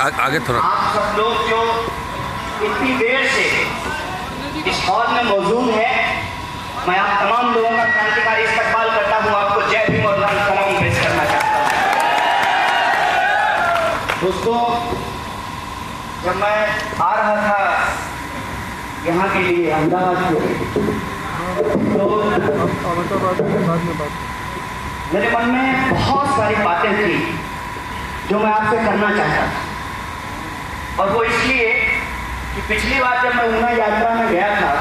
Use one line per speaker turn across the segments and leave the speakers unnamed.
आगे थोड़ा।
आप सब लोग जो इतनी देर से इस हॉल में मौजूद है, मैं आप तमाम लोगों का क्रांतिकारी इस्तकबाल करता हूँ। आपको जय भीम और लाल सलाम पेश करना चाहता हूँ। दोस्तों, जब मैं आ रहा था यहाँ के लिए अहमदाबाद को, तो मेरे मन में बहुत सारी बातें थी जो मैं आपसे करना चाहता था। और वो इसलिए कि पिछली बार जब मैं ऊना यात्रा में गया था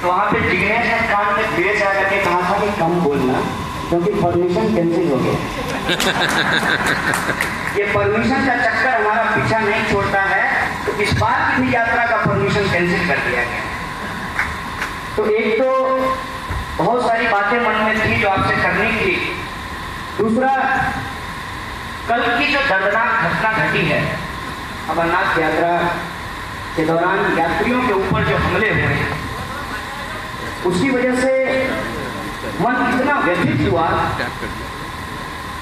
तो वहाँ पे जिग्नेश खान ने धीरे से आकर के कहा था कि कम बोलना, क्योंकि परमिशन कैंसिल हो गया। ये परमिशन का चक्कर हमारा पीछा नहीं छोड़ता है, तो इस बार की भी यात्रा का परमिशन कैंसिल कर दिया गया। तो एक तो बहुत सारी बातें मन में थी जो आपसे करनी थी। दूसरा, कल की जो दर्दनाक घटना घटी है अमरनाथ यात्रा के दौरान यात्रियों के ऊपर जो हमले हुए हैं, उसकी वजह से मन इतना व्यथित हुआ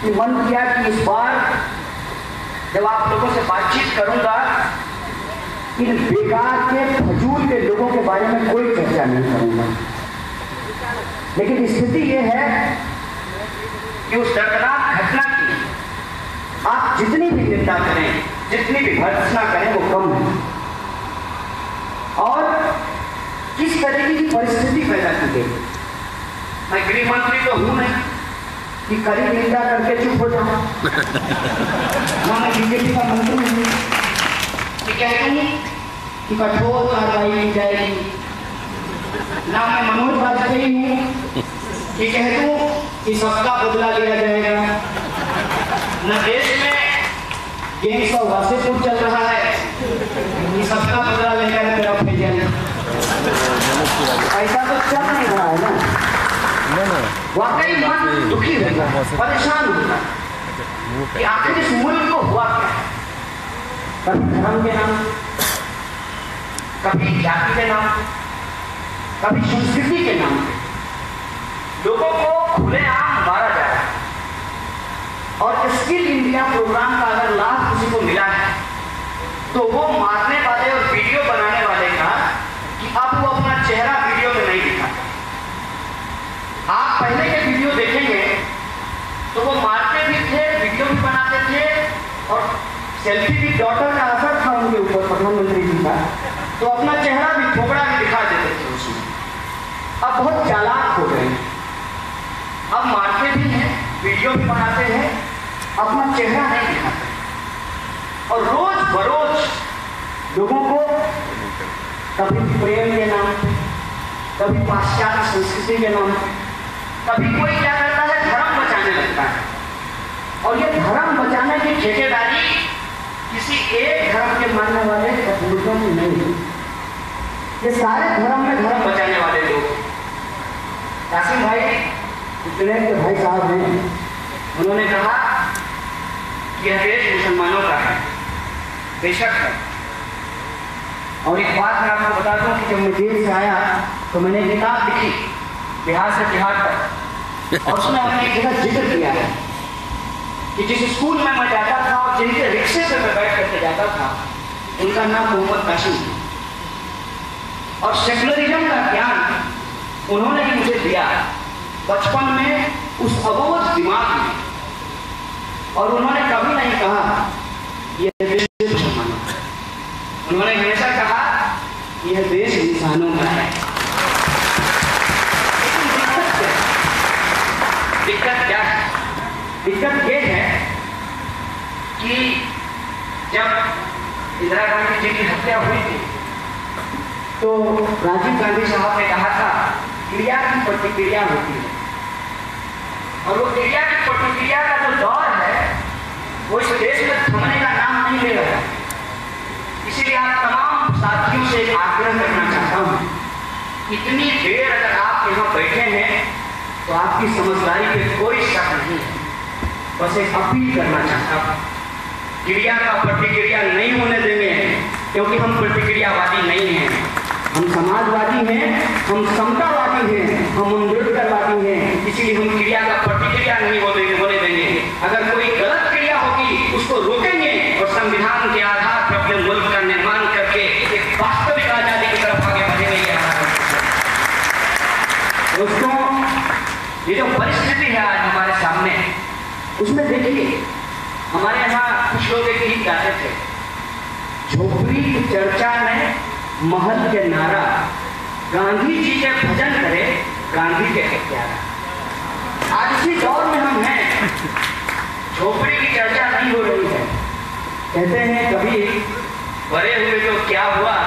कि मन किया कि इस बार जब आप लोगों से बातचीत करूंगा, इन बेकार के फजूल के लोगों के बारे में कोई चर्चा नहीं करूंगा। लेकिन स्थिति यह है कि उस दर्दनाक घटना की आप जितनी भी निंदा करें, जितनी भी भर्त्सना करें, वो कम है। और किस तरह की परिस्थिति पैदा की गई। मैं गृह मंत्री तो हूं नहीं कि कड़ी निंदा करके चुप हो जाऊं। मैं बीजेपी का मंत्री हूं कि कह दूं कि कठोर कार्रवाई की जाएगी। ना मैं मनोज वाजपेयी हूं कि कह दूं कि सबका बदला लिया जाएगा। न देश में गैंग्स ऑफ वासेपुर चल रहा है कि सबका बदला लेगा मेरा फैजल। ऐसा तो चल नहीं रहा है ना। वाकई मन दुखी होगा, परेशान होगा कि आखिर इस मुल्क को हुआ क्या। कभी धर्म के नाम, कभी जाति के नाम, कभी संस्कृति के नाम पे लोगों को खुलेआम मारा जा रहा है। और स्किल इंडिया प्रोग्राम का अगर लाभ किसी को मिला है तो वो मारने वाले और वीडियो बनाने वाले का कि अब वो अपना चेहरा वीडियो में नहीं दिखाता। आप पहले के वीडियो देखेंगे तो वो मारते भी थे, वीडियो भी बनाते थे, और सेल्फी भी डॉटर का असर था उनके ऊपर, प्रधानमंत्री जी का, तो अपना चेहरा भी, थोबड़ा भी दिखा देते थे उसमें। अब बहुत चालाक हो गए, अब मारते भी हैं, वीडियो भी बनाते हैं, अपना चेहरा नहीं दिखाते, और रोज बरोज लोगों को कभी प्रेम के नाम पे, कभी पाश्चात्य संस्कृति के नाम पे, कभी कोई क्या करता है, धर्म बचाने लगता है। और ये धर्म बचाने की ठेकेदारी किसी एक धर्म के मानने वाले कपूरों की नहीं है, ये सारे धर्म में धर्म बचाने वाले लोग। कासिम भाई इतने के भाई साहब हैं, उन्होंने कहा यह देश मुसलमानों का है, बेशक है। और एक बात मैं आपको बता दूं कि जब मैं जेल से आया तो मैंने किताब लिखी बिहार से बिहार तक, और उसमें हमने एक जगह जिक्र किया है कि जिस स्कूल में मैं जाता था और जिनके रिक्शे से मैं बैठ करके जाता था, उनका नाम मोहम्मद कासिम, और सेकुलरिज्म का ज्ञान उन्होंने ही मुझे दिया बचपन में, उस अबोध दिमाग में। और उन्होंने कभी नहीं कहा यह देश मुसलमानों का, उन्होंने हमेशा कहा यह देश इंसानों का है। दिक्कत क्या है? दिक्कत यह है कि जब इंदिरा गांधी जी की हत्या हुई थी तो राजीव गांधी साहब ने कहा था क्रिया की प्रतिक्रिया होती है, और वो क्रिया की प्रतिक्रिया का जो दौर है वो इस देश में थमने का नाम नहीं ले रहा। इसीलिए आप तमाम साथियों से एक आग्रह करना चाहता हूँ, इतनी देर अगर आप यहाँ बैठे हैं तो आपकी समझदारी पे कोई शक नहीं है। बस एक अपील करना चाहता हूँ, क्रिया का प्रतिक्रिया नहीं होने देंगे, क्योंकि हम प्रतिक्रियावादी नहीं हैं, हम समाजवादी हैं, हम समतावादी हैं, हम अम्बेडकरवादी हैं। इसीलिए हम क्रिया का प्रतिक्रिया नहीं होने देंगे। अगर कोई गलत क्रिया होगी उसको रोकेंगे और संविधान के दोस्तों, ये जो परिस्थिति है आज हमारे सामने, उसमें देखिए हमारे यहाँ कुछ लोग एक गीत गाते थे, झोपड़ी की चर्चा में महल के नारा, गांधी जी के भजन करे गांधी के हत्यारा। आज इसी दौर में हम हैं, झोपड़ी की चर्चा नहीं हो रही है। कहते हैं कभी बड़े हुए तो क्या हुआ,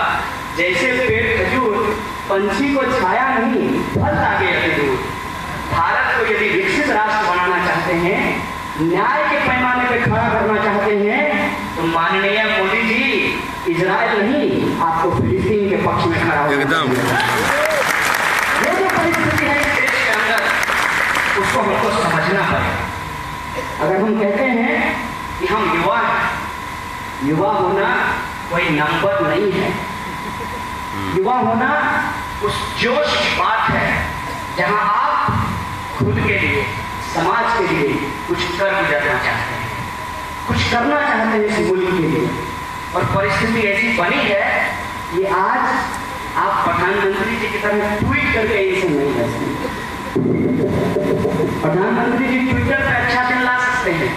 जैसे पेड़ खजूर, पंछी को छाया नहीं फल लागे अति दूर। भारत को यदि विकसित राष्ट्र बनाना चाहते हैं, न्याय के पैमाने पर खड़ा करना चाहते हैं, तो माननीय मोदी जी इजराइल नहीं, आपको फिलिस्तीन के पक्ष में खड़ा होना चाहिए। ये जो परिस्थिति है इस देश के अंदर, उसको हमको समझना पड़ेगा। अगर हम कहते हैं कि हम युवा हैं, युवा होना कोई नंबर नहीं है, युवा होना उस जोश की बात है जहां आप खुद के लिए, समाज के लिए कुछ कर गुजरना चाहते हैं, कुछ करना चाहते हैं इस मुल्क के लिए। और परिस्थिति ऐसी बनी है कि आज आप प्रधानमंत्री जी की तरह ट्वीट करके इसे नहीं कर सकते। प्रधानमंत्री जी ट्विटर पे अच्छा दिन ला सकते हैं,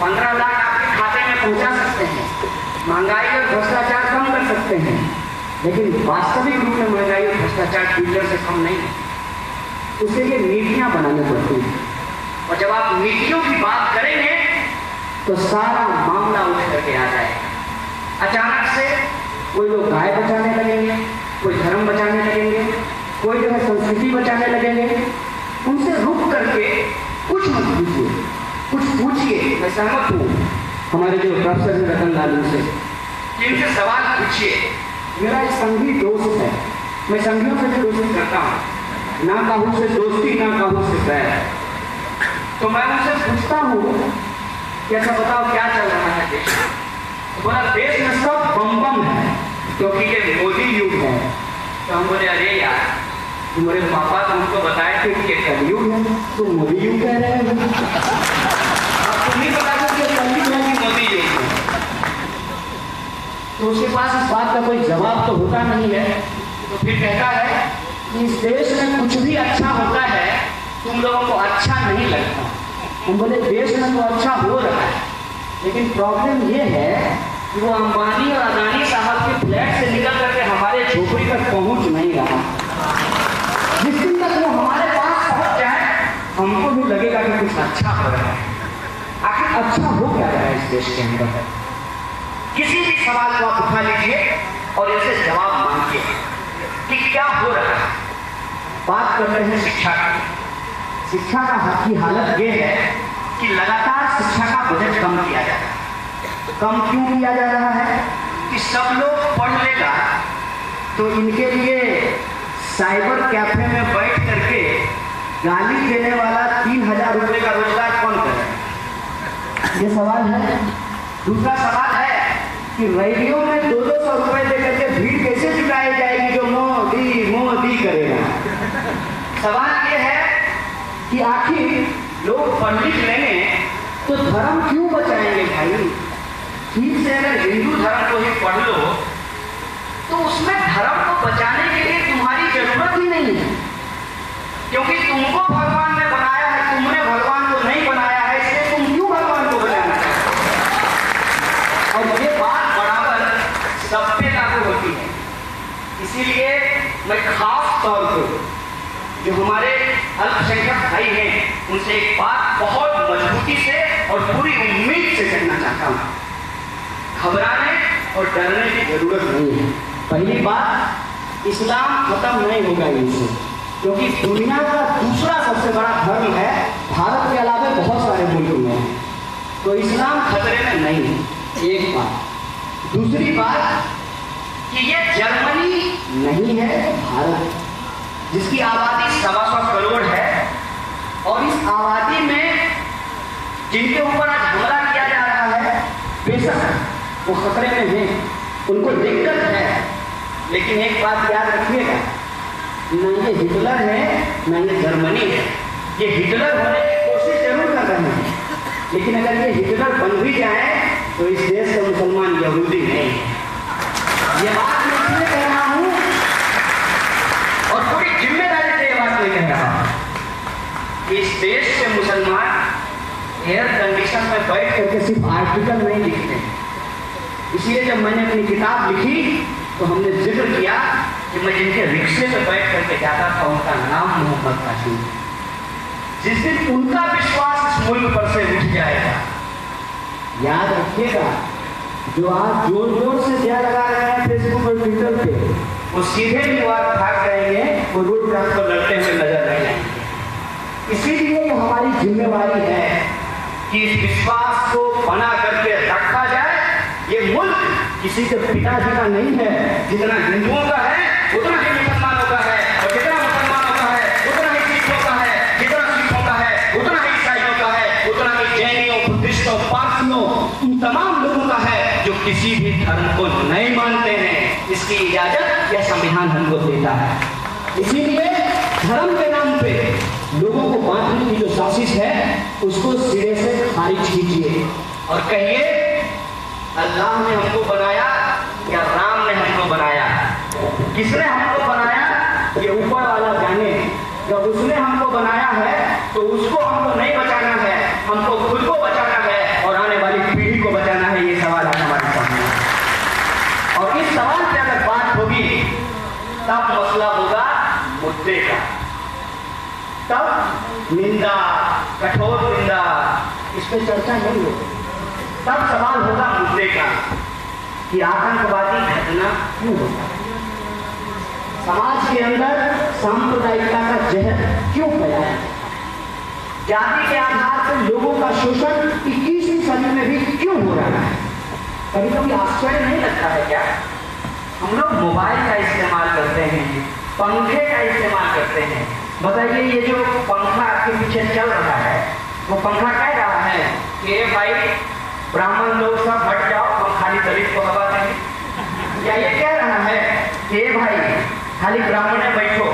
15 लाख आपके खाते में पहुंचा सकते हैं, महंगाई और भ्रष्टाचार कम कर सकते हैं, लेकिन वास्तविक रूप में महंगाई और भ्रष्टाचार ट्विटर से कम नहीं है। उसके लिए नीतियां बनानी पड़ती हैं, और जब आप नीतियों की बात करेंगे तो सारा मामला उठ करके आ जाएगा। अचानक से कोई लोग गाय बचाने लगेंगे, कोई धर्म बचाने लगेंगे, कोई जो है संस्कृति बचाने लगेंगे। उनसे रुक करके कुछ मत पूछिए, कुछ पूछिए। मैं सहमत हूँ हमारे जो प्रोफेसर रतन लालू से, इनसे सवाल पूछिए। मेरा एक संघी दोस्त है, मैं संघियों से भी दोस्ती करता हूँ, ना कहूँ से दोस्ती ना कहूँ से बैर। तो मैं उनसे पूछता हूँ कि ऐसा बताओ क्या चल रहा है देश में। तो बोला देश में सब बम बम है क्योंकि ये मोदी युग है। तो हम बोले अरे यार, तुम्हारे पापा तो हमको बताए थे कि ये कलयुग है, तो मोदी युग कह रहे हैं। अब तुम ही बता दो कि कलयुग है कि मोदी युग है। तो उसके पास इस बात का कोई जवाब तो होता नहीं है। तो फिर कहता है कि इस देश में कुछ भी अच्छा होता है, तुम लोगों को अच्छा नहीं लगता। हम बोले देश में तो अच्छा हो रहा है, लेकिन प्रॉब्लम ये है कि वो अंबानी और अदानी साहब के फ्लैट से निकल करके हमारे झोपड़ी तक पहुंच नहीं रहा। जिस दिन तक वो हमारे पास पहुंच जाए, हमको भी लगेगा कि कुछ अच्छा हो रहा है। आखिर अच्छा हो क्या रहा है इस देश के अंदर? किसी भी सवाल को आप उठा लीजिए और इससे जवाब मांगिए कि क्या हो रहा है। बात कर रहे हैं शिक्षा की। शिक्षा की हालत ये है कि लगातार शिक्षा का बजट कम किया जा रहा है। कम क्यों किया जा रहा है? कि सब लोग पढ़ लेगा तो इनके लिए साइबर कैफे में बैठ करके गाली देने वाला 3000 रुपये का रोजगार कौन करे? ये सवाल है। दूसरा सवाल है कि रेडियो में 200 रुपये दे करके भीड़ कैसे जुटाई जाएगी जो मोदी मोदी करेगा। सवाल ये है कि आखिर लोग पढ़ लिख लेंगे तो धर्म क्यों बचाएंगे भाई? ठीक से अगर हिंदू धर्म को ही पढ़ लो तो उसमें धर्म को बचाने के लिए तुम्हारी जरूरत ही नहीं है, क्योंकि तुमको भगवान ने बनाया है, तुमने भगवान को नहीं बनाया है, इसलिए तुम क्यों भगवान को बनाना चाहते हो? और ये बात बराबर सब पे लागू होती है। इसीलिए मैं खास तौर पर जो हमारे अल्पसंख्यक भाई हैं उनसे एक बात बहुत मजबूती से और पूरी उम्मीद से कहना चाहता हूँ, घबराने और डरने की जरूरत नहीं है। पहली बात, इस्लाम खत्म नहीं होगा इनसे, क्योंकि दुनिया का दूसरा सबसे बड़ा धर्म है, भारत के अलावा बहुत सारे मुल्कों में, तो इस्लाम खतरे में नहीं है। एक बात। दूसरी बात कि ये जर्मनी नहीं है, भारत, जिसकी आबादी 125 करोड़ है, और इस आबादी में जिनके ऊपर आज हमला किया जा रहा है, बेशक वो खतरे में हैं, उनको दिक्कत है, लेकिन एक बात याद रखिएगा, न ये हिटलर है न ये जर्मनी है। ये हिटलर होने की कोशिश जरूर कर रहे हैं, लेकिन अगर ये हिटलर बन भी जाए तो इस देश का मुसलमान यहूदी नहीं है। ये बात मैं इसलिए कह रहा हूं और पूरी जिम्मेदारी से ये बात मैं कह इस देश के मुसलमान एयर कंडीशन में बैठ करके सिर्फ आर्टिकल नहीं लिखते। इसलिए जब मैंने अपनी किताब लिखी तो हमने जिक्र किया कि मैं जिनके रिक्शे में बैठ करके जाता था उनका नाम मोहम्मद कासिम। जिस दिन उनका विश्वास इस मुल्क पर से उठ जाएगा, याद रखिएगा, जो आज जोर जोर से क्या लगा रहे हैं फेसबुक और ट्विटर पे, वो सीधे दीवार भाग जाएंगे, वो रोड क्रॉस पर लड़ते हुए नजर नहीं आएंगे। इसीलिए ये हमारी जिम्मेवारी है कि इस विश्वास को बना करके रखा जाए। ये मुल्क किसी के पिताजी का नहीं है, जितना हिंदुओं का है उतना ही मुसलमानों का है, और जितना मुसलमानों का है उतना ही सिखों का है, जितना सिखों का है उतना ही ईसाइयों का है, उतना ही जैनियों, बुद्धिस्टों, पारसियों, इन तमाम लोगों का है जो किसी भी धर्म को नहीं मानते हैं। इसकी इजाजत यह संविधान हमको देता है। इसीलिए धर्म के नाम पे लोगों को बांटने की जो साजिश है उसको सिरे से खारिज कीजिए और कहिए अल्लाह ने हमको बनाया या राम ने हमको बनाया। किसने हमको बनाया ये ऊपर वाला जाने। जब उसने हमको बनाया है तो उसको हमको नहीं बचाना है, हमको खुद को बचाना है और आने वाली पीढ़ी को बचाना है। ये सवाल है हमारे सामने, और इस सवाल पे अगर बात होगी तब मसला होगा मुद्दे का, तब निंदा, कठोर निंदा, इस पर चर्चा नहीं होगी। तब सवाल होगा मुद्दे का कि आतंकवादी घटना क्यों होता है, समाज के अंदर सांप्रदायिकता का जहर क्यों फैलाया, जाति के आधार पर लोगों का शोषण 21वीं सदी में भी क्यों हो रहा है। कभी कभी आश्चर्य नहीं लगता है क्या? हम लोग मोबाइल का इस्तेमाल करते हैं, पंखे का इस्तेमाल करते हैं। बताइए ये जो पंखा आपके पीछे चल रहा है वो पंखा कह रहा है कि भाई ब्राह्मण लोग सब हट जाओ, हम खाली दलित को हवा देंगे, या ये कह रहा है कि भाई खाली ब्राह्मण है बैठो,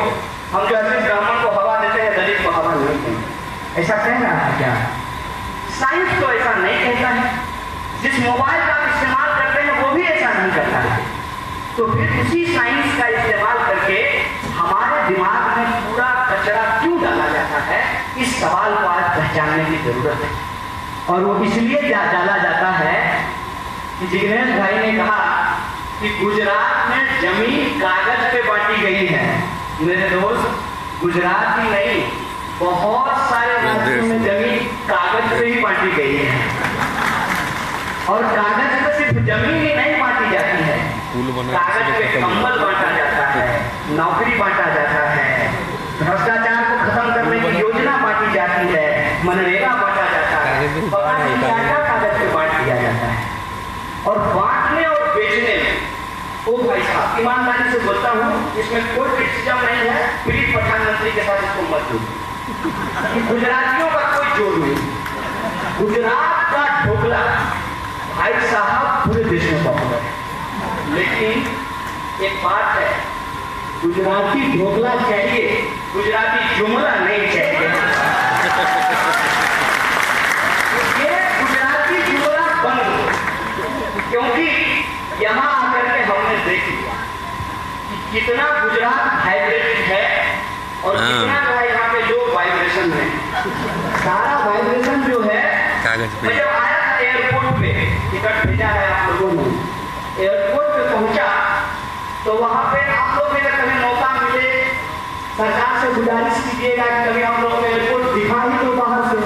हम जो है ब्राह्मण को हवा देते हैं दलित को हवा नहीं देंगे, ऐसा कह रहा है क्या? साइंस तो ऐसा नहीं कहता है। जिस मोबाइल का आप इस्तेमाल करते हैं वो भी ऐसा नहीं करता है। तो फिर उसी साइंस का इस्तेमाल करके हमारे दिमाग में पूरा कचरा क्यों डाला जाता है, इस सवाल को आज पहचानने की जरूरत है। और वो इसलिए डाला जाता है कि जिग्नेश भाई ने कहा कि गुजरात में जमीन कागज पे बांटी गई है। मेरे दोस्त, गुजरात ही नहीं बहुत सारे राज्यों में जमीन कागज पे ही बांटी गई है। और कागज पे सिर्फ जमीन ही नहीं बांटी जाती है, कागज पे कंबल बांटा जाता है, नौकरी बांटा जाता है, भ्रष्टाचार को खत्म करने की योजना बांटी जाती है, मनरेगा बांटा जाता है, कागज पे बांट दिया जाता है। और बांटने और बेचने में ओ भाई साहब, ईमानदारी से बोलता हूँ, इसमें कोई क्रिटिसिज्म नहीं है, पीड़ित प्रधानमंत्री के साथ इसको मत दो। गुजरातियों का कोई जोर नहीं। गुजरात का ढोकला भाई साहब पूरे देश में पॉपुलर है, लेकिन एक बात है, गुजराती ढोकला चाहिए, गुजराती जुमला नहीं चाहिए। ये गुजराती जुमला बंद हो, क्योंकि यहाँ आकर के हमने देख लिया कि कितना गुजरात वाइब्रेटेड है और कितना जो है यहाँ पे लोग वाइब्रेशन में। सारा वाइब्रेशन जो है, मैं जब आया था एयरपोर्ट पे, टिकट भेजा है आप लोगों ने, एयरपोर्ट पे पहुंचा तो वहां पे आप लोग अगर कभी मौका मिले सरकार से गुजारिश कीजिएगा कि कभी हम लोग एयरपोर्ट दिखा ही तो बाहर से,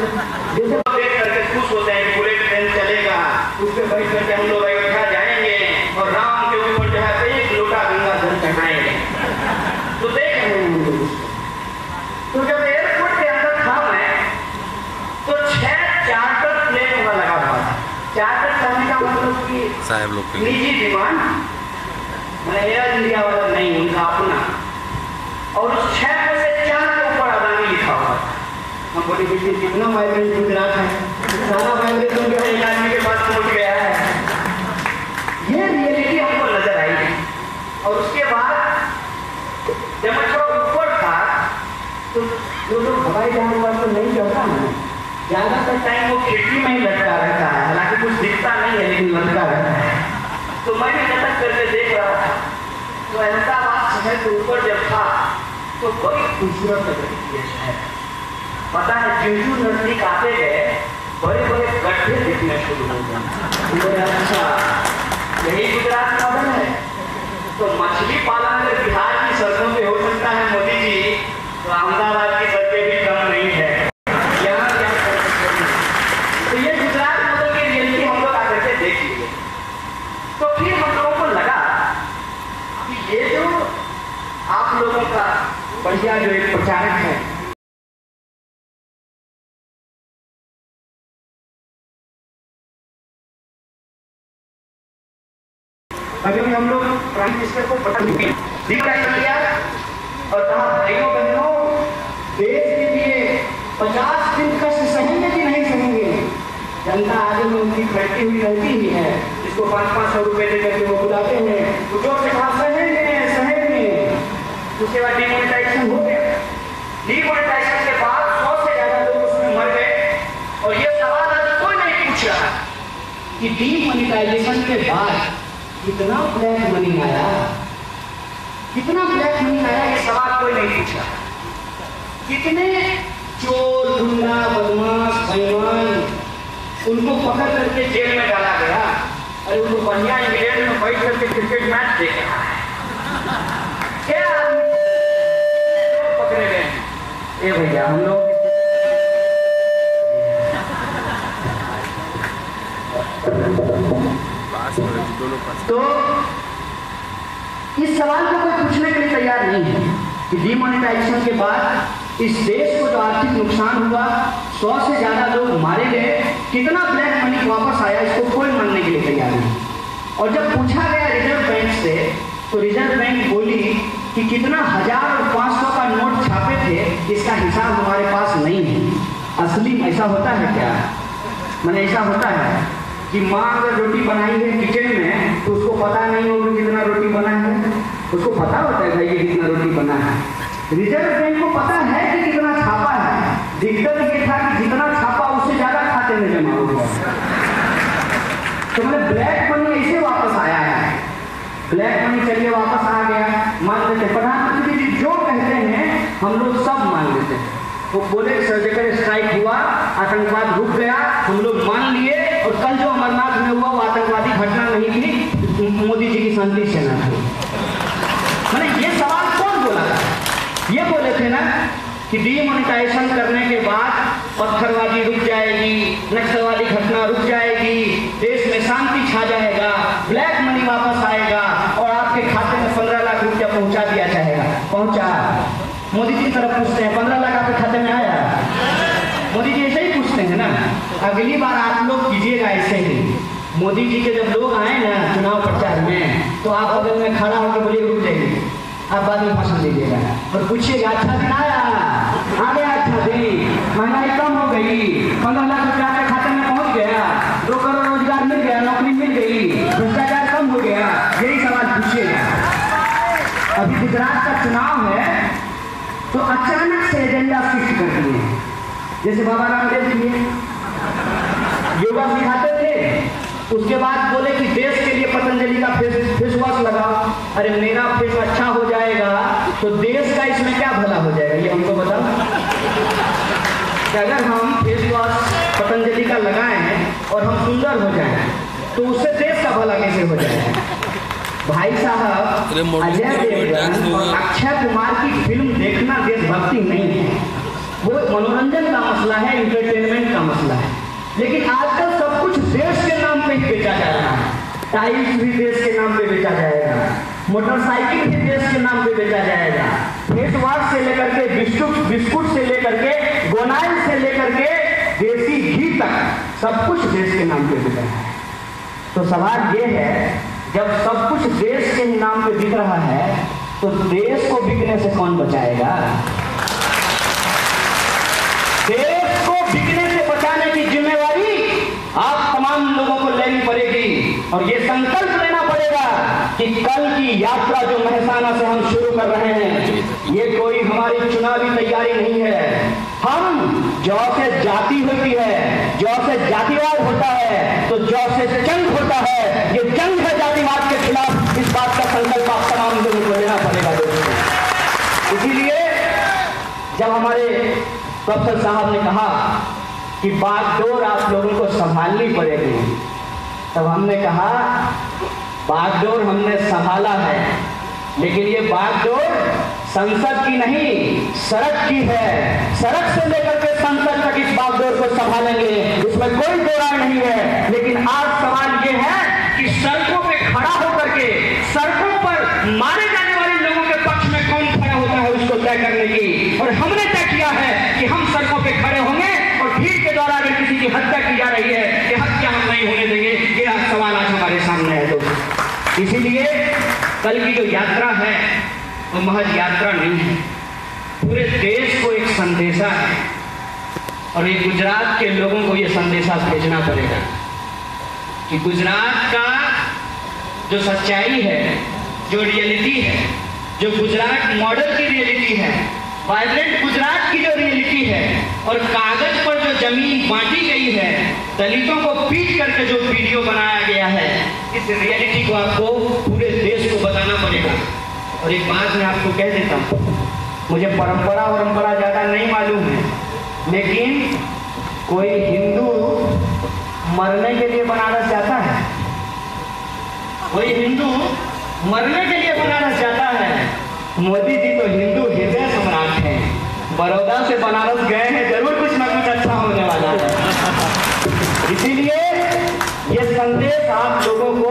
जैसे देख करके खुश होते हैं कि बुलेट ट्रेन चलेगा, उस पर बैठ करके हम लोग अयोध्या जाएंगे और राम के ऊपर जो है एक लोटा गंगा जल चढ़ाएंगे। तो देख रहे हैं, तो जब एयरपोर्ट के अंदर था मैं, तो 6 चार्टर प्लेन वहां लगा हुआ था। चार्टर करने का मतलब कि साहब लोग निजी विमान, मैंने एयर इंडिया वाला नहीं, उनका अपना। और उस 6 में से 4 के ऊपर अदानी लिखा हुआ था। हम बोले कि कितना वाइब्रेंट गुजरात है, सारा वाइब्रेशन जो है एक आदमी के पास पहुंच गया है। ये रियलिटी हमको नजर आई। और उसके बाद जब मैं थोड़ा ऊपर था तो जो लोग हवाई जहाज पर तो नहीं चढ़ता ना, ज्यादातर टाइम वो खिड़की में ही लटका रहता है, हालांकि कुछ दिखता नहीं है लेकिन लटका रहता है। तो मैं भी लटक करके देख रहा था। तो अहमदाबाद शहर के ऊपर जब था तो बड़ी खूबसूरत लग रही है शहर, पता है ज्यों नजदीक आते गए बड़े बड़े गड्ढे दिखने शुरू हो गए। अच्छा यही गुजरात मॉडल है। तो मछली पालन अगर बिहार की सड़कों पे हो सकता है मोदी जी, तो अहमदाबाद की सड़कें भी कम नहीं है। यहाँ क्या तो ये गुजरात मॉडल की रियलिटी हम लोग आकर के देख लिए। तो फिर हम लोगों को लगा कि ये जो आप लोगों का बढ़िया जो एक प्रचारक है, अभी हम लोग प्राइम मिनिस्टर को पता लिया और कहा भाइयों बहनों देश के लिए 50 दिन कष्ट सहेंगे कि नहीं सहेंगे। जनता आगे में उनकी बैठी हुई रहती ही है, इसको 500-500 रुपए देकर के वो बुलाते हैं, तो जोर से कहा सहेंगे सहेंगे। उसके बाद डिमोनेटाइजेशन हो गया। डिमोनेटाइजेशन के बाद 100 से ज्यादा लोग उसमें मर गए। और ये सवाल आज कोई नहीं पूछ रहा कि डिमोनेटाइजेशन के बाद कितना ब्लैक मनी आया, कितना ब्लैक मनी आया, ये सवाल कोई नहीं पूछा। कितने चोर गुंडा बदमाश बेईमान उनको पकड़ करके जेल में डाला गया। अरे उनको बढ़िया इंग्लैंड में बैठ करके क्रिकेट मैच देख रहा है। क्या पकड़े गए? ए भैया हम लोग तो इस सवाल को कोई पूछने के लिए तैयार नहीं है कि डिमोनेटाइजेशन के बाद इस देश को जो आर्थिक नुकसान हुआ, 100 से ज्यादा लोग मारे गए, कितना ब्लैक मनी वापस आया, इसको कोई मानने के लिए तैयार नहीं। और जब पूछा गया रिजर्व बैंक से, तो रिजर्व बैंक बोली कि कितना 1000 और 500 का नोट छापे थे, इसका हिसाब हमारे पास नहीं है। असली ऐसा होता है क्या? मैंने ऐसा होता है कि माँ अगर रोटी बनाई है किचन में, तो उसको पता नहीं होगा कितना रोटी बना है, उसको पता होता है भाई ये कितना रोटी बना है। रिजर्व बैंक को पता है कि कितना छापा है, दिक्कत ये था कि जितना छापा उससे ज्यादा खाते में जमा हो गया। तो मैंने ब्लैक मनी ऐसे वापस आया है। ब्लैक मनी चलिए वापस आ गया, मान लेते प्रधानमंत्री जी जो कहते हैं हम लोग सब मान लेते हैं। वो बोले सर्जिकल स्ट्राइक हुआ, आतंकवाद रुक गया, हम लोग मान लिए। और कल जो अमरनाथ में हुआ वो आतंकवादी घटना नहीं थी, मोदी जी की शांति सेना थी। मैंने ये सवाल कौन बोला था? ये बोले थे ना कि डिमोनेटाइजेशन करने के बाद पत्थरबाजी रुक जाएगी, नक्सलवादी घटना रुक जाएगी, देश में शांति छा जाएगा, ब्लैक मनी वापस आएगा और आपके खाते में 15 लाख रुपया पहुंचा दिया जाएगा। पहुंचा? मोदी जी की तरफ पूछते हैं 15 लाख आपके खाते में आया? मोदी जी ऐसे ही पूछते हैं ना। अगली बार आप लोग कीजिएगा ऐसे ही। मोदी जी के जब लोग आए ना चुनाव प्रचार में, तो आप बगल में खड़ा होकर बोलिए रुक जाइए, आप बाद में भाषण दीजिएगा और पूछिएगा अच्छा दिन आया, आ गया अच्छा दिन, महंगाई कम हो गई, 15 लाख रुपया आपके खाते में पहुंच गया, 2 करोड़ रोजगार मिल गया, नौकरी मिल गई, भ्रष्टाचार कम हो गया, यही सवाल पूछिएगा। अभी गुजरात का चुनाव है तो अचानक से एजेंडा शिफ्ट कर दिए। जैसे बाबा रामदेव जी योगा सिखाते थे, उसके बाद बोले कि देश के लिए पतंजलि का फेस वॉश लगाओ। अरे मेरा फेस अच्छा हो जाएगा तो देश का इसमें क्या भला हो जाएगा, ये हमको बताओ। कि अगर हम फेस वॉश पतंजलि का लगाएं और हम सुंदर हो जाएं तो उससे देश का भला कैसे हो जाएगा? भाई साहब, अजय देवगन और अक्षय कुमार की फिल्म देखना देशभक्ति नहीं है, वो मनोरंजन का मसला है, इंटरटेनमेंट का मसला है। लेकिन आजकल सब कुछ देश के नाम पे ही बेचा जा रहा है। टाइल्स भी देश के नाम पे बेचा जाएगा, मोटरसाइकिल भी देश के नाम पे बेचा जाएगा, फेस वॉश से लेकर के बिस्कुट से लेकर के गोनाइल से लेकर के देसी घी तक सब कुछ देश के नाम पे बिक रहा है। तो सवाल ये है, जब सब कुछ देश के ही नाम पे बिक रहा है तो देश को बिकने से कौन बचाएगा? देश को बिकने से बचाने की जिम्मेवारी आप तमाम लोगों को लेनी पड़ेगी और ये संकल्प लेना पड़ेगा कि कल की यात्रा जो मेहसाना से हम शुरू कर रहे हैं, ये कोई हमारी चुनावी तैयारी नहीं है। हम जौ से जाति होती है, जौ से जातिवाद होता है, तो जौ से जंग होता है। ये जंग है जातिवाद के खिलाफ। इस बात का संकल्प आप तमाम लोगों को लेना पड़ेगा दोस्तों। इसीलिए जब हमारे तो अफसर साहब ने कहा कि बागडोर आप लोगों को संभालनी पड़ेगी। तब हमने कहा बागडोर हमने संभाला है, लेकिन ये बागडोर संसद की नहीं सड़क की है। सड़क से लेकर के संसद तक इस बागडोर को संभालेंगे, इसमें कोई दो राय नहीं है। लेकिन आज सवाल ये है कि सड़कों पे खड़ा होकर के सड़कों पर मारे जाने वाले लोगों के पक्ष में कौन खड़ा होता है उसको तय करने की। और हमने तय किया है कि हम सड़कों पे खड़े होंगे और भीड़ के द्वारा अगर किसी की हत्या की जा रही है कि हत्या हम नहीं होने देंगे। ये सवाल आज हमारे सामने है दोस्तों। इसीलिए कल की जो यात्रा है वो महज यात्रा नहीं है, पूरे देश को एक संदेशा है। और ये गुजरात के लोगों को ये संदेशा भेजना पड़ेगा कि गुजरात का जो सच्चाई है, जो रियलिटी है, जो गुजरात मॉडल की रियलिटी है, वाइब्रेंट गुजरात की जो रियलिटी है, और कागज पर जो जमीन बांटी गई है, दलितों को पीट करके जो वीडियो बनाया गया है, इस रियलिटी को आपको पूरे देश को बताना पड़ेगा। और एक बात मैं आपको कह देता हूँ, मुझे परंपरा ज्यादा नहीं मालूम है, लेकिन कोई हिंदू मरने के लिए बनारस जाता है? कोई हिंदू मरने के लिए बनारस जाता है? मोदी जी तो हिंदू हृदय सम्राट हैं, बड़ौदा से बनारस गए हैं, जरूर कुछ ना कुछ अच्छा होने वाला है। इसीलिए ये संदेश आप लोगों को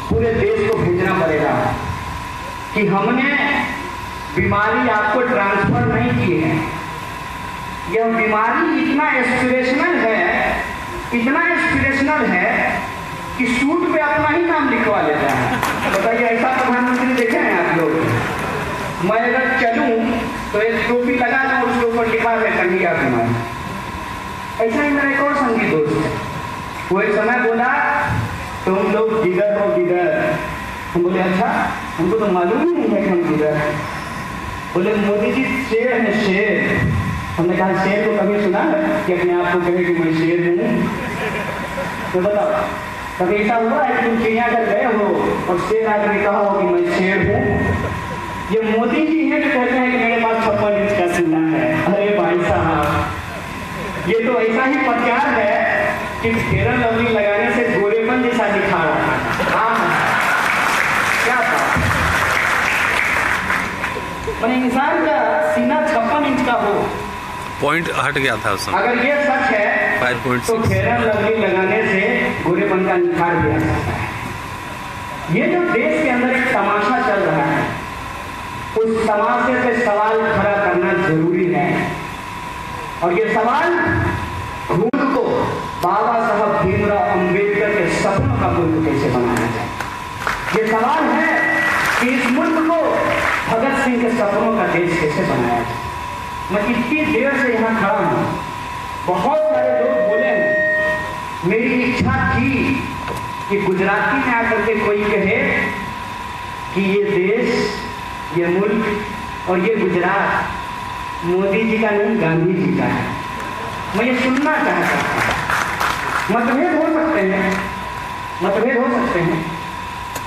पूरे देश को भेजना पड़ेगा कि हमने बीमारी आपको ट्रांसफर नहीं की है। यह बीमारी इतना एस्पिरेशनल है कि सूट पे अपना ही नाम लिखवा लेता है। बताइए, ऐसा प्रधानमंत्री देखे हैं आप लोग? मैं अगर चलूं तो एक टोपी लगा दूं, उसके ऊपर लिखा है कन्हैया कुमार। ऐसा ही मेरा एक और संगीत दोस्त है, वो एक समय बोला तुम लोग जिगर हो जिगर। हम बोले अच्छा, हमको तो मालूम ही नहीं है कि हम जिगर। बोले मोदी जी शेर है शेर। हमने कहा शेर को कभी सुना है कि अपने आप को कहे कि मैं शेर हूँ? तो बताओ, कभी ऐसा हुआ है कि तुम चिड़ियाघर गए हो और शेर आकर कहा हो कि मैं शेर हूँ? ये मोदी जी हैं जो कहते हैं कि मेरे पास 56 इंच का सीना है। अरे भाई साहब, ये तो ऐसा ही प्रचार है कि फेयर लवली लगाने से गोरेपन जैसा दिखा रहा है। क्या बात, मैंने इंसान का सीना 56 इंच का हो,
पॉइंट हट गया था उसमें।
अगर ये सच है तो फेयर लवली लगाने से गोरेपन का निखार भी आ सकता है। ये जो देश के अंदर एक तमाशा चल रहा है, उस तमाशे पे सवाल खड़ा करना जरूरी है। और ये सवाल मुल्क को बाबा साहब भीमराव अंबेडकर के सपनों का मुल्क कैसे बनाया जाए। ये सवाल है कि इस मुल्क को भगत सिंह के सपनों का देश कैसे बनाया जाए। मैं इतनी देर से यहाँ खड़ा हूँ, बहुत सारे लोग बोले हैं, मेरी इच्छा थी कि गुजराती में आकर के कोई कहे कि ये देश, ये मुल्क और ये गुजरात मोदी जी का नहीं गांधी जी का है। मैं ये सुनना चाहता हूँ। मतभेद हो सकते हैं।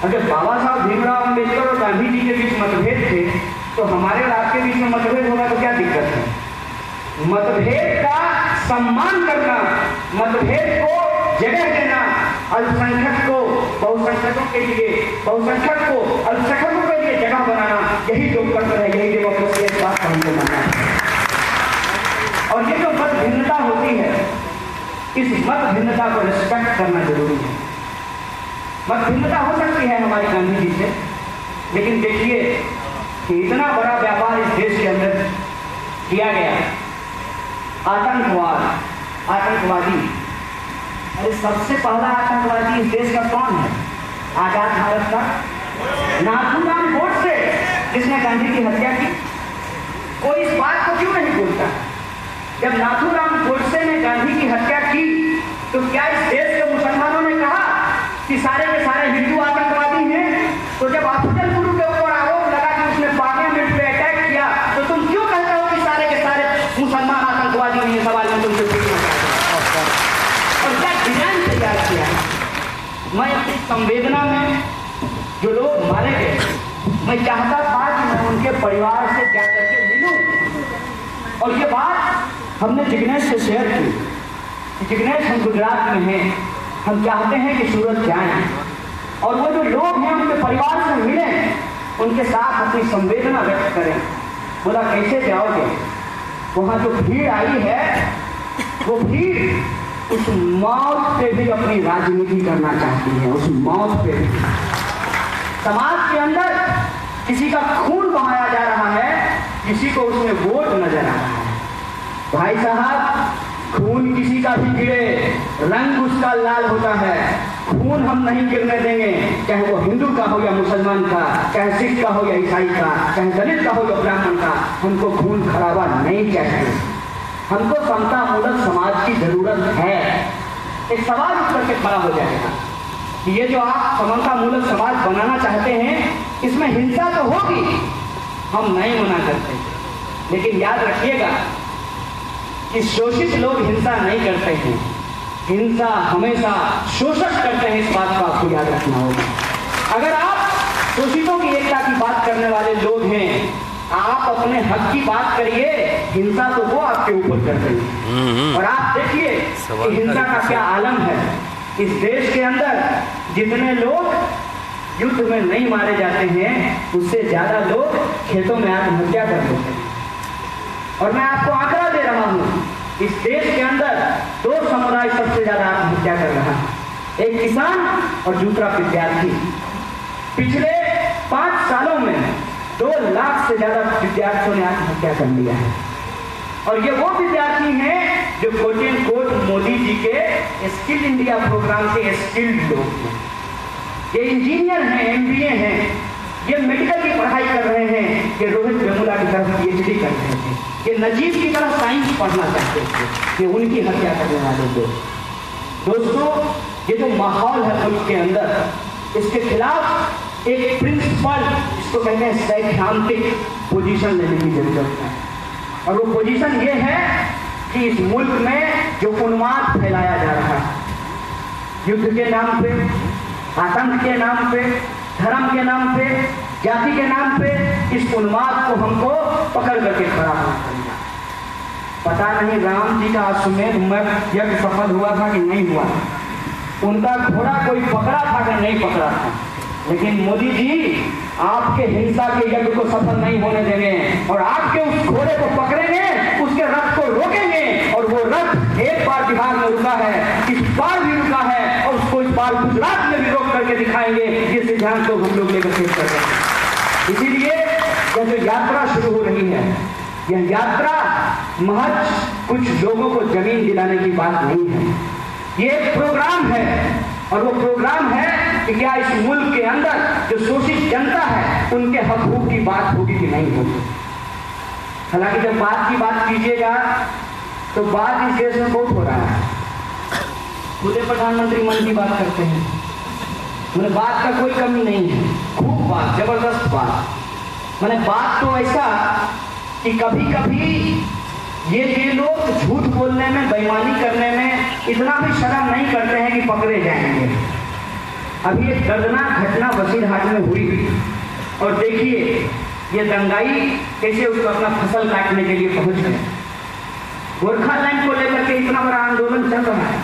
अगर बाबा साहब भीमराव अंबेडकर और गांधी जी के बीच मतभेद थे तो हमारे और आपके बीच में मतभेद होगा तो क्या दिक्कत है? मतभेद का सम्मान करना, मतभेद को जगह देना, अल्पसंख्यक को बहुसंख्यकों के लिए, बहुसंख्यक को अल्पसंख्यकों के लिए जगह बनाना, यही लोकतंत्र है, यही डेमोक्रेसी है। बात हमको मानना है। और ये जो मत भिन्नता होती है, इस मत भिन्नता को रिस्पेक्ट करना जरूरी है। मत भिन्नता हो सकती है हमारी गांधी जी से, लेकिन देखिए कि इतना बड़ा व्यापार इस देश के अंदर किया गया, आतंकवादी। अरे सबसे पहला आतंकवादी इस देश का कौन है? आजाद भारत का नाथूराम गोडसे, जिसने गांधी की हत्या की। कोई इस बात को क्यों नहीं बोलता? जब नाथूराम गोडसे ने गांधी की हत्या की तो क्या इस देश के मुसलमानों ने कहा कि सारे के सारे हिंदू आतंकवादी हैं? तो जब अफजल गुरु के ऊपर आरोप लगा कि उसने पार्लियामेंट पे अटैक किया तो तुम क्यों कहते हो कि सारे के सारे मुसलमान आतंकवादी नहीं? सवाल में तुमसे पूछना चाहता हूं। और क्या डिजाइन तैयार किया है? मैं अपनी संवेदना में जो लोग मारे गए, मैं चाहता था कि मैं उनके परिवार से जा करके मिलूं, और ये बात हमने जिग्नेश से शेयर की कि जिग्नेश, हम गुजरात में हैं, हम चाहते हैं कि सूरत जाएं और वो जो लोग हैं उनके परिवार से मिलें, उनके साथ अपनी संवेदना व्यक्त करें। बोला कैसे जाओगे? वहाँ जो भीड़ आई है वो भीड़ उस मौत पे भी अपनी राजनीति करना चाहती है, उस मौत पे भी। समाज के अंदर किसी का खून बहाया जा रहा है, किसी को उसमें वोट नजर आ रहा है। भाई साहब, खून किसी का भी गिरे, रंग उसका लाल होता है। खून हम नहीं गिरने देंगे, चाहे वो हिंदू का हो या मुसलमान का, चाहे सिख का हो या ईसाई का, चाहे दलित का हो या ब्राह्मण का। हमको खून खराबा नहीं चाहिए। हमको समता मूलक समाज की जरूरत है। एक सवाल उठ करके खड़ा हो जाएगा कि ये जो आप समता मूलक समाज बनाना चाहते हैं, इसमें हिंसा तो होगी, हम नहीं मना करते, लेकिन याद रखिएगा कि शोषित लोग हिंसा नहीं करते हैं, हिंसा हमेशा शोषक करते हैं। इस बात को आपको याद रखना होगा। अगर आप शोषितों की एकता की बात करने वाले लोग हैं, आप अपने हक की बात करिए, हिंसा तो वो आपके ऊपर करते हैं। और आप देखिए कि हिंसा का क्या आलम है। इस देश के अंदर जितने लोग युद्ध में नहीं मारे जाते हैं, उससे ज्यादा लोग खेतों में आत्महत्या कर लेते हैं। और मैं आपको आंकड़ा दे रहा हूं, इस देश के अंदर 2 समुदाय सबसे ज्यादा आत्महत्या कर रहा है, एक किसान और दूसरा विद्यार्थी। पिछले 5 सालों में 2 लाख से ज्यादा विद्यार्थियों ने आत्महत्या कर लिया है। और ये वो विद्यार्थी हैं जो coat and quote Modi ji के स्किल इंडिया प्रोग्राम से स्किल्ड लोग हैं। ये इंजीनियर हैं, MBA हैं, ये मेडिकल की पढ़ाई कर रहे हैं, ये रोहित वेमुला की तरफ PhD कर रहे थे, ये नजीब की तरफ साइंस पढ़ना चाहते थे, ये उनकी हत्या करने वाले लोग। दोस्तों, ये जो माहौल है मुल्क के अंदर, इसके खिलाफ एक प्रिंसिपल, इसको कहते हैं सैद्धांतिक पोजीशन लेने की जरूरत है। और वो पोजीशन ये है कि इस मुल्क में जो उन्माद फैलाया जा रहा है, युद्ध के नाम पे, आतंक के नाम पे, धर्म के नाम पे, जाति के नाम पे, इस उन्माद को हमको पकड़ करके खड़ा होना पड़ेगा। पता नहीं राम जी का अश्वमेध यज्ञ सफल हुआ था कि नहीं हुआ, उनका घोड़ा कोई पकड़ा था कि नहीं पकड़ा था, लेकिन मोदी जी आपके हिंसा के यज्ञ को सफल नहीं होने देंगे और आपके उस घोड़े को पकड़ेंगे, उसके रथ को रोकेंगे। और वो रथ एक बार बिहार में रुका है, इस बार भी रुका है, और उसको इस बार गुजरात में भी रोक करके दिखाएंगे। ये सिद्धांत को हम लोग लेकर पेश कर रहे हैं। इसीलिए यह जो यात्रा शुरू हो रही है, यह यात्रा महज कुछ लोगों को जमीन दिलाने की बात नहीं है, ये एक प्रोग्राम है। और वो प्रोग्राम है कि क्या इस मुल्क के अंदर जो शोषित जनता है, उनके हकूक की बात होगी कि नहीं होगी। हालांकि जब बात की बात कीजिएगा तो बात इस देश में बहुत हो रहा है। खुदे प्रधानमंत्री मन की बात करते हैं, मैंने बात का कोई कमी नहीं है, खूब बात, जबरदस्त बात। मैंने बात तो ऐसा कि कभी कभी ये लोग झूठ बोलने में, बेईमानी करने में इतना भी शर्म नहीं करते हैं कि पकड़े जाएंगे। अभी एक दर्दनाक घटना बसीरहाट में हुई, और देखिए ये दंगाई कैसे उसको अपना फसल काटने के लिए पहुंच गए। गोरखालैंड को लेकर के इतना बड़ा आंदोलन चल रहा है,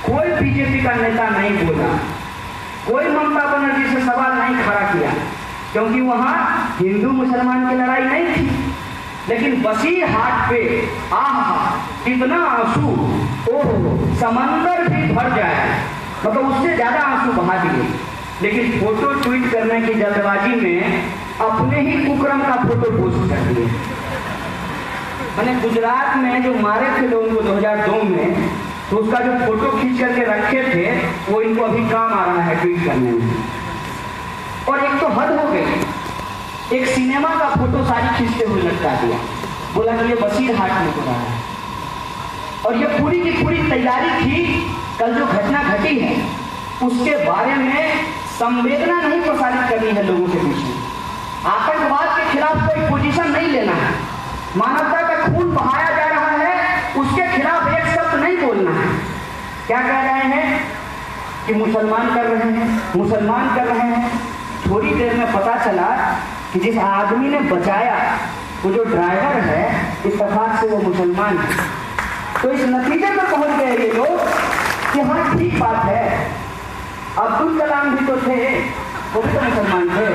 कोई बीजेपी का नेता नहीं बोला, कोई ममता बनर्जी से सवाल नहीं खड़ा किया, क्योंकि वहां हिंदू मुसलमान की लड़ाई नहीं थी। लेकिन बसीरहाट पे कितना आंसू, ओह समंदर भी भर जाए, मतलब उससे ज्यादा आंसू बहा दिए। लेकिन फोटो ट्वीट करने की जल्दबाजी में अपने ही कुकर्म का फोटो पोस्ट कर दिए। मैंने गुजरात में जो मारे थे लोगों को 2002 में, तो उसका जो फोटो खींच करके रखे थे, वो इनको अभी काम आ रहा है ट्वीट करने में। और एक तो हद हो गई, एक सिनेमा का फोटो सारी खींचते हुए लटका दिया, बोला कि ये बसीरहाट में हो रहा है। और ये पूरी की पूरी तैयारी थी, कल जो घटना घटी है उसके बारे में संवेदना नहीं प्रसारित करनी है लोगों के बीच में। आतंकवाद के खिलाफ कोई पोजीशन नहीं लेना है, मानवता का खून बहाया जा रहा है, उसके खिलाफ एक शब्द नहीं बोलना है। क्या कह रहे हैं कि मुसलमान कर रहे हैं, मुसलमान कर रहे हैं। थोड़ी देर में पता चला कि जिस आदमी ने बचाया, वो जो ड्राइवर है, इत्तेफाक से वो मुसलमान है। तो इस नतीजे पर पहुंच गए ये लोग कि हाँ ठीक बात है, अब्दुल कलाम भी तो थे, वो भी तो मुसलमान थे,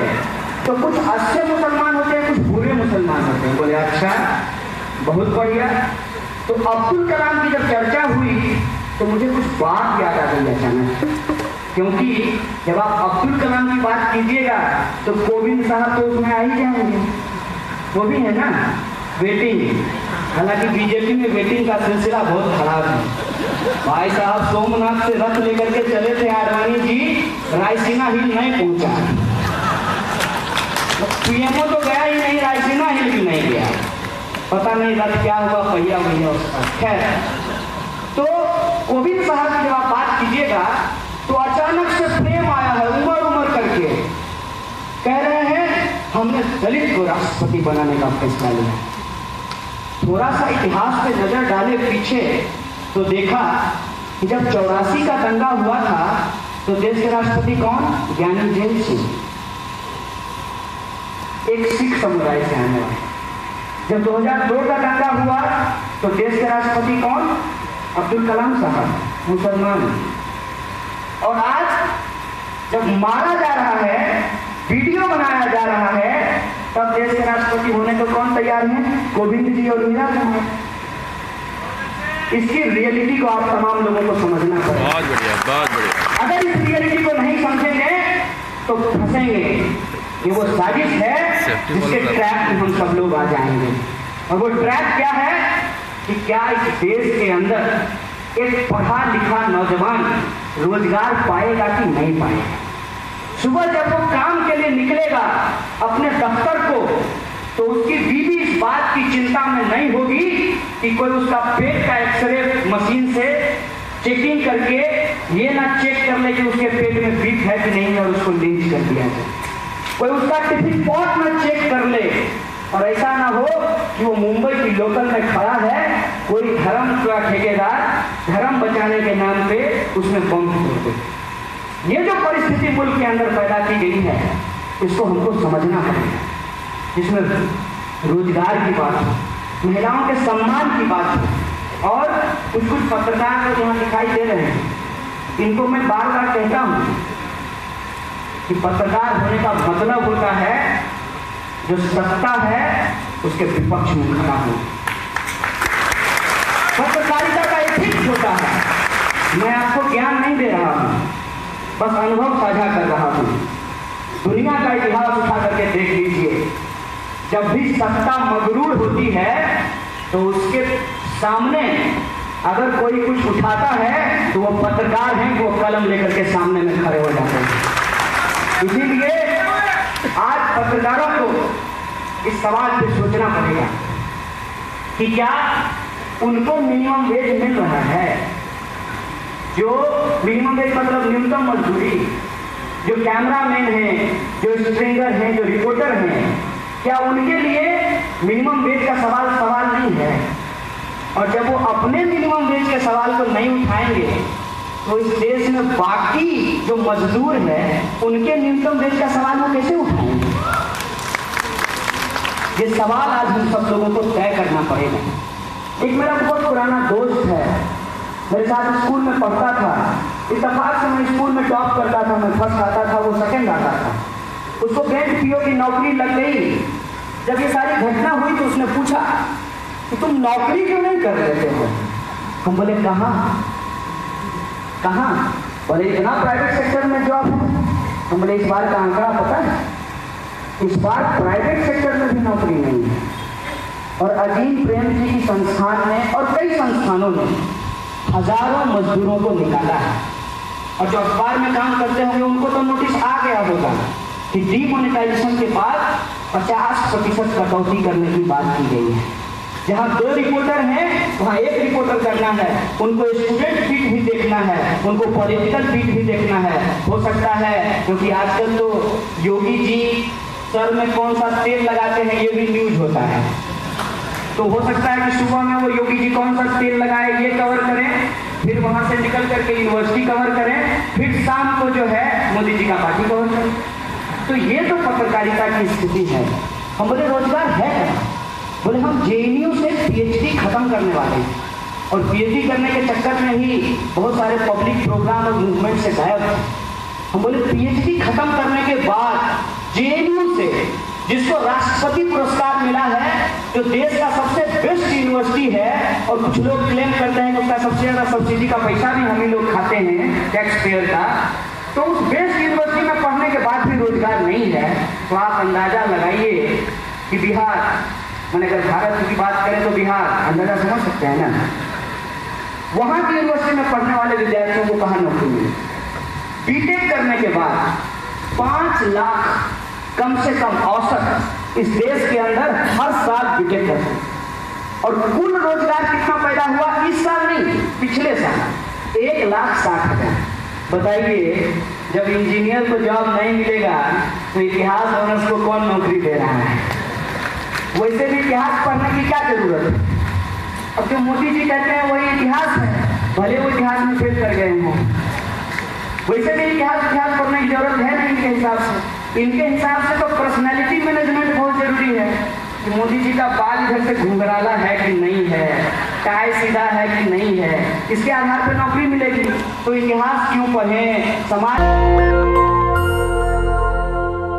तो कुछ अच्छे मुसलमान होते हैं, कुछ बुरे मुसलमान होते हैं। बोले अच्छा, बहुत बढ़िया। तो अब्दुल कलाम की जब चर्चा हुई तो मुझे कुछ बात याद आ गई अचानक, क्योंकि जब आप अब्दुल कलाम की बात कीजिएगा तो कोविंद साहब तो उसमें आ ही जाएंगे, वो भी है ना वेटिंग। हालांकि बीजेपी में वेटिंग का सिलसिला बहुत खराब है। भाई साहब सोमनाथ से रथ लेकर के चले थे आडवाणी जी, रायसीना हिल नहीं पहुंचा, पीएमओ तो गया ही नहीं, रायसीना हिल भी नहीं गया, पता नहीं रथ क्या हुआ, पहिया भैया उसका। खैर, तो कोविंद साहब की जब आप बात कीजिएगा तो अचानक से प्रेम आया है, उमर करके कह रहे हैं हमने दलित को राष्ट्रपति बनाने का फैसला लिया। थोड़ा सा इतिहास पे नजर डाले पीछे तो देखा कि जब 84 का दंगा हुआ था तो देश के राष्ट्रपति कौन? ज्ञानी जैन सिंह, एक सिख समुदाय से आने वाले। जब 2002 का दंगा हुआ तो देश के राष्ट्रपति कौन? अब्दुल कलाम साहब, मुसलमान। और आज जब मारा जा रहा है, वीडियो बनाया जा रहा है, तब देश के राष्ट्रपति होने को कौन तैयार है? कोविंद जी और मीरा कुमार। इसकी रियलिटी को आप तमाम लोगों को समझना पड़ेगा।
बहुत बढ़िया, बहुत बढ़िया।
अगर इस रियलिटी को नहीं समझेंगे तो फंसेंगे। ये वो साजिश है जिसके ट्रैप में हम सब लोग आ जाएंगे। और वो ट्रैप क्या है कि क्या इस देश के अंदर एक पढ़ा लिखा नौजवान रोजगार पाएगा कि नहीं पाएगा? सुबह जब वो काम के लिए निकलेगा अपने दफ्तर को, तो उसकी बीवी इस बात की चिंता में नहीं होगी कि कोई उसका पेट का एक्सरे मशीन से चेकिंग करके ये ना चेक कर ले कि उसके पेट में बीफ है कि नहीं और उसको लिंच कर दिया जाए। कोई उसका टिफिन पॉट में चेक कर ले, और ऐसा ना हो कि वो मुंबई की लोकल में खड़ा है, कोई धर्म का ठेकेदार धर्म बचाने के नाम पे उसमें बम फोड़ दे। ये जो परिस्थिति मुल्क के अंदर पैदा की गई है, इसको हमको समझना पड़ेगा। जिसमें रोजगार की बात हो, महिलाओं के सम्मान की बात हो, और कुछ पत्रकार जो यहाँ दिखाई दे रहे हैं, इनको मैं बार बार कहता हूँ कि पत्रकार होने का मतलब होता है जो सत्ता है उसके विपक्ष में खड़ा हो। पत्रकारिता का एथिक्स होता है। मैं आपको ज्ञान नहीं दे रहा हूँ, बस अनुभव साझा कर रहा हूँ। दुनिया का इतिहास उठा करके देख लीजिए, जब भी सत्ता मगरूर होती है तो उसके सामने अगर कोई कुछ उठाता है तो वो पत्रकार हैं, वो कलम लेकर के सामने में खड़े हो जाते हैं। इसीलिए आज पत्रकारों को इस सवाल पे सोचना पड़ेगा कि क्या उनको मिनिमम वेज मिल रहा है? जो मिनिमम वेज मतलब न्यूनतम मजदूरी, जो कैमरामैन हैं, जो स्ट्रिंगर हैं, जो रिपोर्टर हैं, क्या उनके लिए मिनिमम वेज का सवाल नहीं है? और जब वो अपने मिनिमम वेज के सवाल को नहीं उठाएंगे तो इस देश में बाकी जो मजदूर हैं उनके न्यूनतम वेज का सवाल वो कैसे उठाएंगे? ये सवाल आज हम सब लोगों को तय करना पड़ेगा। एक मेरा बहुत पुराना दोस्त है, मेरे साथ स्कूल में पढ़ता था। इत्तेफाक से मैं स्कूल में टॉप करता था, मैं फर्स्ट आता था, वो सेकंड आता था। उसको बैंक पीओ की नौकरी लग गई। जब ये सारी घटना हुई तो उसने पूछा कि तुम नौकरी क्यों नहीं कर लेते हो? हम बोले कहाँ? बोले इतना प्राइवेट सेक्टर में जॉब है। हम बोले इस बार का आंकड़ा पता है? इस बार प्राइवेट सेक्टर में भी नौकरी नहीं है। और अजीम प्रेम जी की संस्थान ने और कई संस्थानों ने हजारों मजदूरों को निकाला है। और जो अखबार में काम करते होंगे उनको तो नोटिस आ गया होगा कि डीमोनेटाइजेशन के बाद 50% कटौती करने की बात की गई है। जहाँ 2 रिपोर्टर हैं वहाँ 1 रिपोर्टर करना है। उनको स्टूडेंट फीट भी देखना है, उनको पॉलिटिकल फीट भी देखना है। हो सकता है क्योंकि आजकल तो योगी जी सर में कौन सा तेल लगाते हैं ये भी न्यूज होता है, तो हो सकता है कि सुबह में वो योगी जी कौन सा तेल लगाए ये कवर करें, फिर वहां से निकल करके यूनिवर्सिटी कवर करें, फिर शाम को जो है मोदी जी का पार्टी कवर करें। तो ये तो पत्रकारिता की स्थिति है। हम बोले रोजगार है? बोले हम जेएनयू से पीएचडी खत्म करने वाले हैं और पीएचडी करने के चक्कर में ही बहुत सारे पब्लिक प्रोग्राम और मूवमेंट से गायब हैं। हम बोले पीएचडी खत्म करने के बाद जेएनयू से जिसको राष्ट्रपति पुरस्कार मिला है, जो देश का सबसे बेस्ट यूनिवर्सिटी है, और कुछ लोग क्लेम करते हैं कि उसका सबसे ज्यादा सब्सिडी का पैसा भी हम ही लोग खाते हैं टैक्स पेयर का, तो उस बेस्ट यूनिवर्सिटी में पढ़ने के बाद भी रोजगार नहीं है, तो आप अंदाजा लगाइए कि बिहार, मैंने अगर भारत की बात करें तो बिहार, अंदाजा समझ सकते हैं ना, वहां की यूनिवर्सिटी में पढ़ने वाले विद्यार्थियों को कहाँ नौकरी मिली। बीटेक करने के बाद 5 लाख कम से कम औसत इस देश के अंदर हर साल बीटेक करते हैं, और कुल रोजगार कितना पैदा हुआ इस साल नहीं, पिछले साल 1,60,000। बताइए, जब इंजीनियर को जॉब नहीं मिलेगा तो इतिहास ऑनर्स को कौन नौकरी दे रहा है। वैसे भी इतिहास पढ़ने की क्या जरूरत है। अब जो मोदी जी कहते हैं वही इतिहास है, भले वो इतिहास में फेल कर गए हों, वैसे भी इतिहास पढ़ने की जरूरत है नहीं इनके हिसाब से। इनके हिसाब से तो पर्सनैलिटी मैनेजमेंट बहुत जरूरी है कि मोदी जी का बाल इधर से घुंघराला है कि नहीं है, टाई सीधा है कि नहीं है, इसके आधार पर नौकरी मिलेगी। तो इतिहास क्यों पढ़ें, समाज